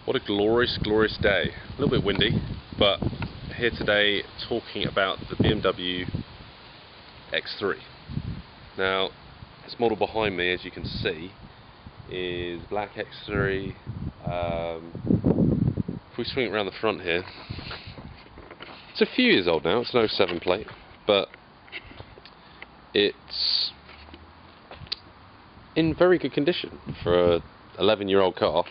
What a glorious, glorious day. A little bit windy, but here today talking about the BMW X3. Now, this model behind me, as you can see, is black X3. If we swing it around the front here, it's a few years old now, it's an 07 plate, but it's in very good condition for a 11-year-old car.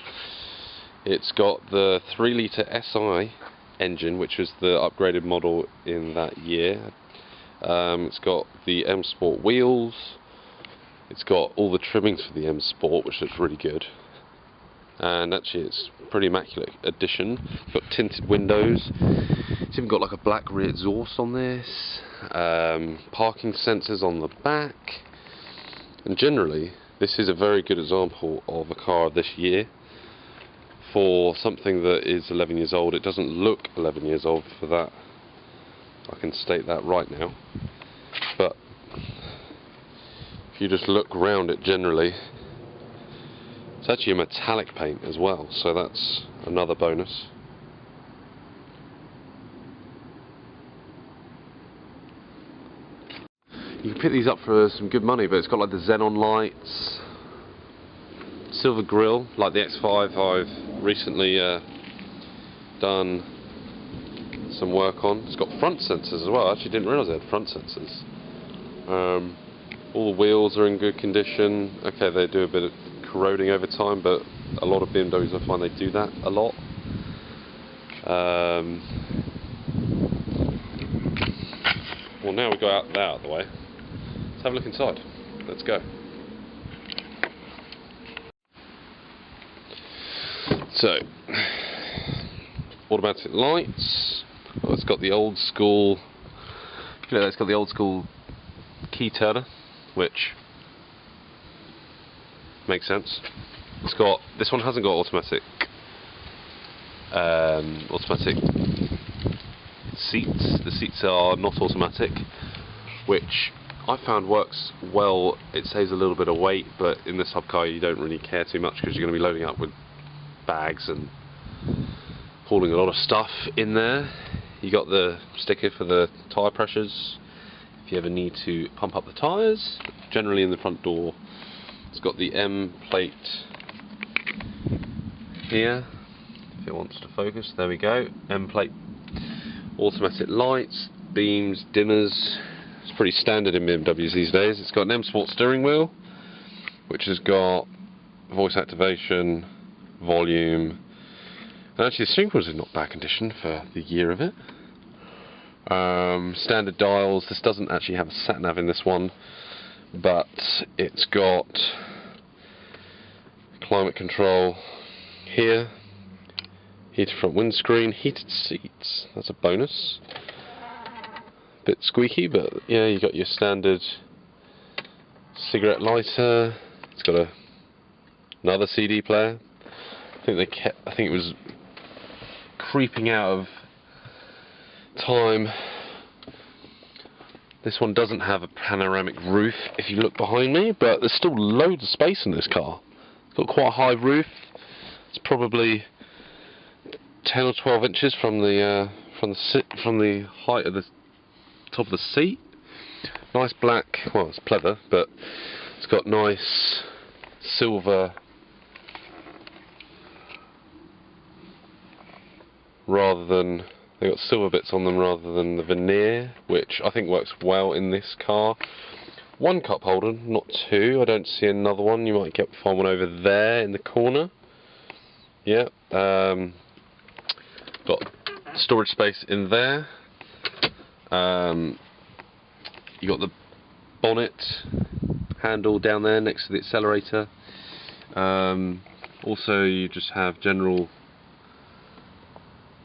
It's got the 3-litre SI engine, which was the upgraded model in that year. It's got the M Sport wheels. It's got all the trimmings for the M Sport, which looks really good. And actually, it's a pretty immaculate addition. It's got tinted windows. It's even got like a black rear exhaust on this. Parking sensors on the back. And generally, this is a very good example of a car this year. For something that is 11 years old, it doesn't look 11 years old for that. I can state that right now. But if you just look around it generally, it's actually a metallic paint as well, so that's another bonus. You can pick these up for some good money, but it's got like the xenon lights, silver grille like the X5 I've recently done some work on. It's got front sensors as well. I actually didn't realise it had front sensors. All the wheels are in good condition. Okay, they do a bit of corroding over time, but a lot of BMWs I find they do that a lot. Well, now we got that out of the way. Let's have a look inside. Let's go. So, automatic lights. Well, it's got the old school. It's got the old school key turner, which makes sense. It's got this one hasn't got automatic seats. The seats are not automatic, which I found works well. It saves a little bit of weight, but in this subcar you don't really care too much because you're going to be loading up with bags and hauling a lot of stuff in there. You got the sticker for the tyre pressures if you ever need to pump up the tyres. Generally in the front door it's got the M plate here, if it wants to focus. There we go, M plate. Automatic lights, beams, dimmers. It's pretty standard in BMWs these days. It's got an M Sport steering wheel, which has got voice activation, volume, and actually the steering wheel's in not bad condition for the year of it. Standard dials. This doesn't actually have a sat nav in this one, but it's got climate control here, heated front windscreen, heated seats. That's a bonus. Bit squeaky, but yeah, you got your standard cigarette lighter. It's got another CD player. I think it was creeping out of time. This one doesn't have a panoramic roof if you look behind me, but there's still loads of space in this car. It's got quite a high roof. It's probably 10 or 12 inches from the height of the top of the seat. Nice black, well, it's pleather, but it's got nice silver rather than, they got silver bits on them rather than the veneer, which I think works well in this car. One cup holder, not two. I don't see another one. You might find one over there in the corner. Yeah. Got storage space in there. You got the bonnet handle down there next to the accelerator. Also, you just have general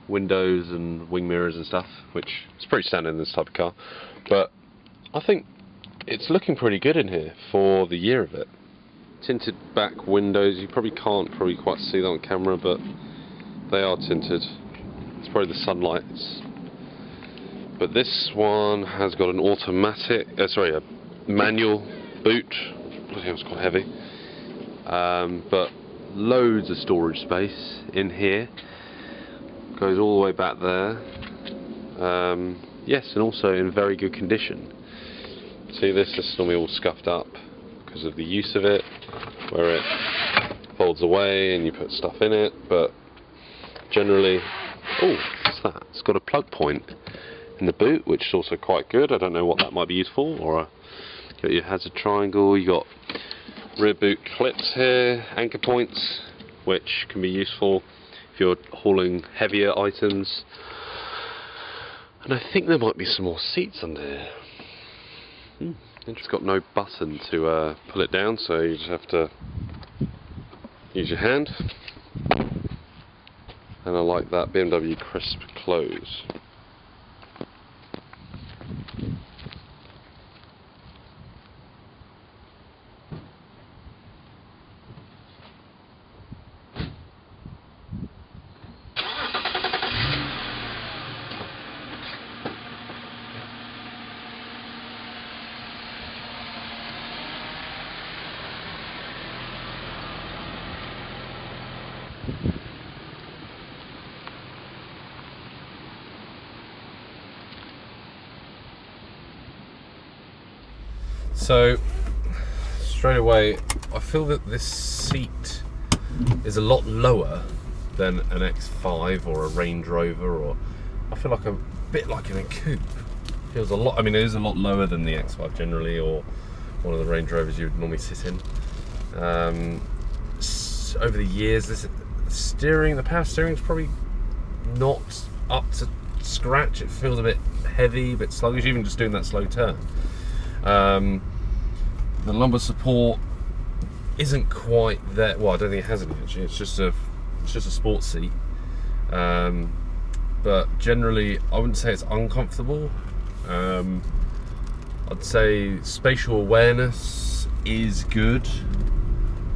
windows and wing mirrors and stuff, which is pretty standard in this type of car, but I think it's looking pretty good in here for the year of it. Tinted back windows. You can't quite see that on camera, but they are tinted. It's probably the sunlights. But this one has got an automatic, a manual boot. I think it's quite heavy, but loads of storage space in here. Goes all the way back there. Yes, and also in very good condition. See, this is normally all scuffed up because of the use of it, where it folds away and you put stuff in it, but generally, oh, what's that? It's got a plug point in the boot, which is also quite good. I don't know what that might be used for. Or got your hazard triangle, you got rear boot clips here, anchor points, which can be useful if you're hauling heavier items. And I think there might be some more seats under here. It's got no button to pull it down, so you just have to use your hand. And I like that BMW crisp close. So straight away I feel that this seat is a lot lower than an X5 or a Range Rover, or I feel like a bit like in a coupe. Feels a lot, I mean it is a lot lower than the X5 generally, or one of the Range Rovers you would normally sit in. Over the years the power steering is probably not up to scratch. It feels a bit heavy, a bit sluggish, even just doing that slow turn. The lumbar support isn't quite there. Well, I don't think it has any actually. It's just a sports seat. But generally, I wouldn't say it's uncomfortable. I'd say spatial awareness is good,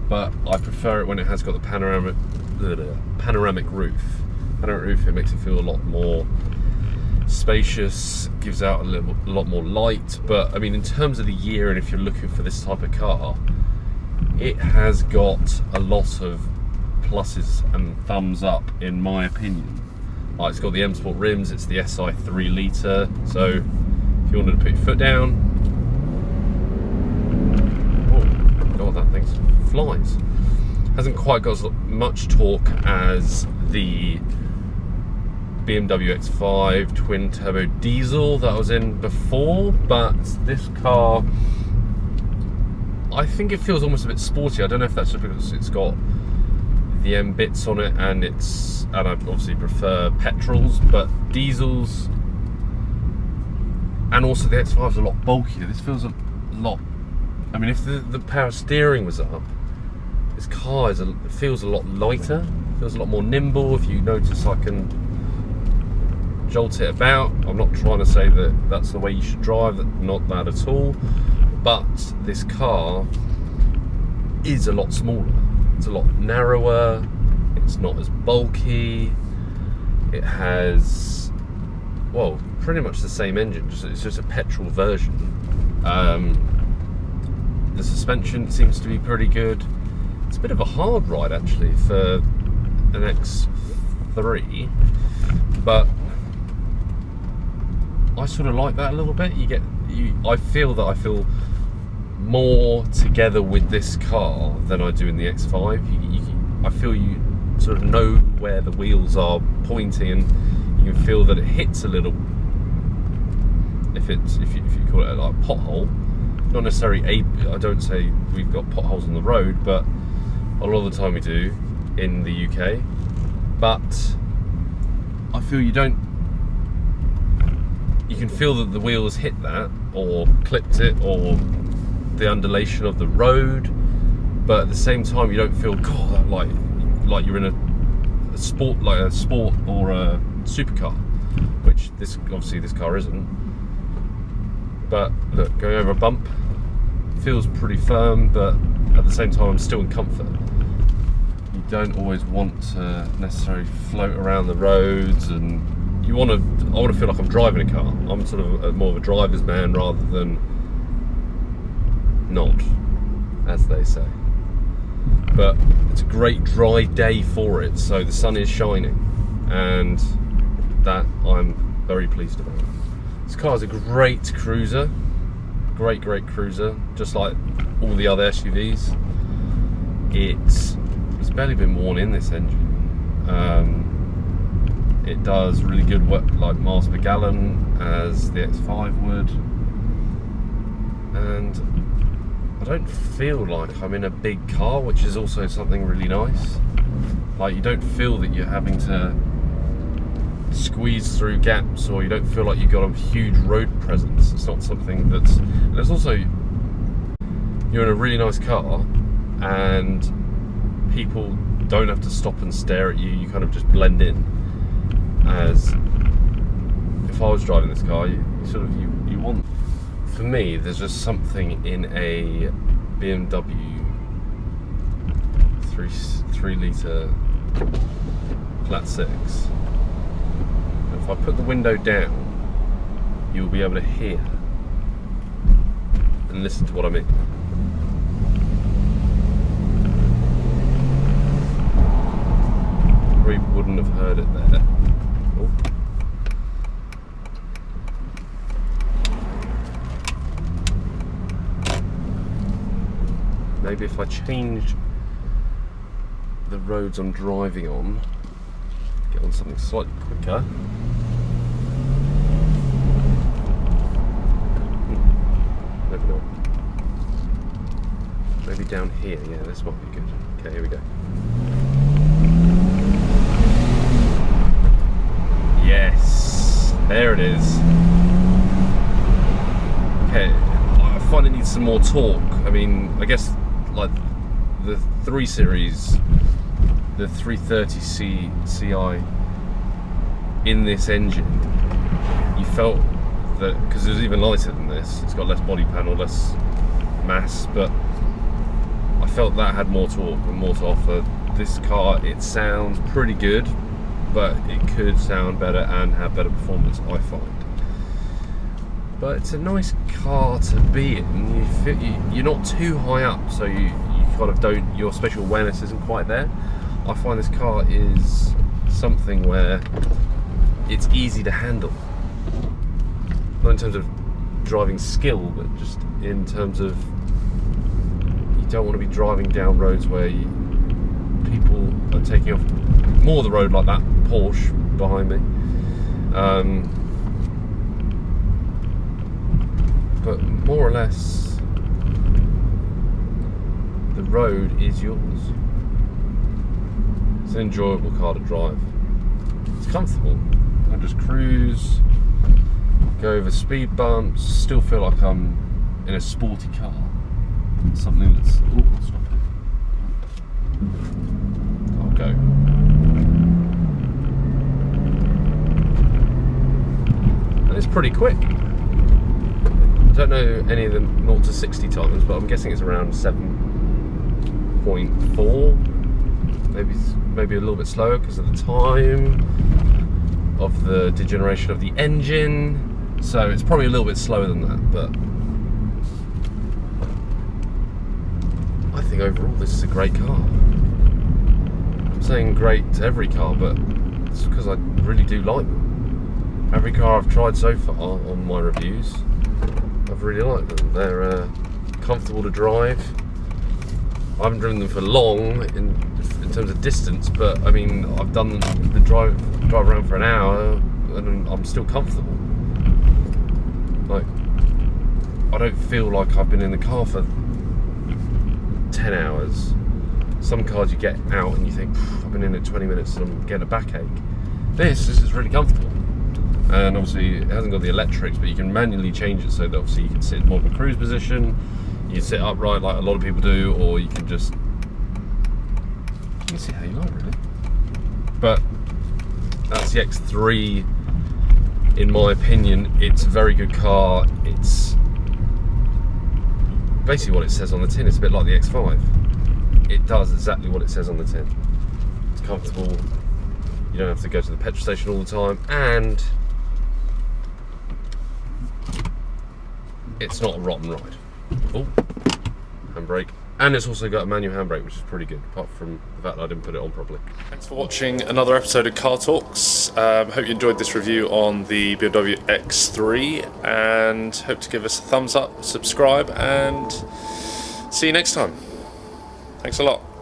but I prefer it when it has got the panoramic roof. Panoramic roof, it makes it feel a lot more spacious, gives out a lot more light. But I mean, in terms of the year, and if you're looking for this type of car, it has got a lot of pluses and thumbs up in my opinion. Like, it's got the M Sport rims, it's the SI 3 litre, so if you wanted to put your foot down, oh god, that thing flies. Hasn't quite got as much torque as the BMW X5 twin turbo diesel that I was in before, but this car, I think it feels almost a bit sporty. I don't know if that's just because it's got the M bits on it, and I obviously prefer petrols, but diesels, and also the X5 is a lot bulkier. This feels a lot, I mean, if the power steering was up, this car feels a lot lighter, feels a lot more nimble. If you notice, I can jolt it about. I'm not trying to say that that's the way you should drive, not that at all, but this car is a lot smaller. It's a lot narrower, it's not as bulky, it has, well, pretty much the same engine, it's just a petrol version. The suspension seems to be pretty good. It's a bit of a hard ride actually for an X3, but I sort of like that a little bit. I feel more together with this car than I do in the X5. I feel you sort of know where the wheels are pointing, and you can feel that it hits a little. If you call it like a pothole, not necessarily I don't say we've got potholes on the road, but a lot of the time we do in the UK. But I feel you can feel that the wheels hit that, or clipped it, or the undulation of the road, but at the same time you don't feel, God, like you're in a sport, like a sport or a supercar, which obviously this car isn't. But look, going over a bump feels pretty firm, but at the same time I'm still in comfort. You don't always want to necessarily float around the roads, and I want to feel like I'm driving a car. I'm sort of more of a driver's man rather than not, as they say. but it's a great dry day for it, so the sun is shining, and that I'm very pleased about. This car is a great cruiser, great cruiser, just like all the other SUVs. It's barely been worn in, this engine. It does really good work, like miles per gallon, as the X5 would, and I don't feel like I'm in a big car, which is also something really nice. Like, you don't feel that you're having to squeeze through gaps, or you don't feel like you've got a huge road presence. It's not something that's... And it's also, you're in a really nice car, and people don't have to stop and stare at you. You kind of just blend in. As if I was driving this car, you want... For me, there's just something in a BMW 3 litre flat six. If I put the window down, you'll be able to hear and listen to what I mean. Probably wouldn't have heard it there. Oh. Maybe if I change the roads I'm driving on, get on something slightly quicker. Maybe not. Maybe down here, yeah, this might be good. Okay, here we go. Yes, there it is. Okay, I find it needs some more torque. I mean, I guess like the 3 Series, the 330 CI in this engine, you felt that, because it was even lighter than this, it's got less body panel, less mass, but I felt that had more torque and more to offer. This car, it sounds pretty good, but it could sound better and have better performance, I find. But it's a nice car to be in. You're not too high up, so you kind of don't, your spatial awareness isn't quite there. I find this car is something where it's easy to handle. Not in terms of driving skill, but just in terms of, you don't want to be driving down roads where people are taking off more of the road, like that Porsche behind me. But more or less, the road is yours. It's an enjoyable car to drive. It's comfortable. I can just cruise, go over speed bumps, still feel like I'm in a sporty car. Something that's... Oh, stop it. I'll go. And it's pretty quick. I don't know any of the 0 to 60 times, but I'm guessing it's around 7.4. Maybe a little bit slower because of the time of the degeneration of the engine. So it's probably a little bit slower than that, but I think overall this is a great car. I'm saying great to every car, but it's because I really do like them. Every car I've tried so far on my reviews, I've really liked them. They're comfortable to drive. I haven't driven them for long in terms of distance, but I mean, I've done the drive around for an hour and I'm still comfortable. Like, I don't feel like I've been in the car for 10 hours. Some cars you get out and you think, I've been in it 20 minutes and I'm getting a backache. This is really comfortable. And obviously it hasn't got the electrics, but you can manually change it so that obviously you can sit in more of a cruise position, you can sit upright like a lot of people do, or you can just, you can see how you like, really. But that's the X3 in my opinion. It's a very good car. It's basically what it says on the tin. It's a bit like the X5. It does exactly what it says on the tin. It's comfortable, you don't have to go to the petrol station all the time, and it's not a rotten ride. Oh, handbrake. And it's also got a manual handbrake, which is pretty good, apart from the fact that I didn't put it on properly. Thanks for watching another episode of Car Talks. Hope you enjoyed this review on the BMW X3, and hope to give us a thumbs up, subscribe, and see you next time. Thanks a lot.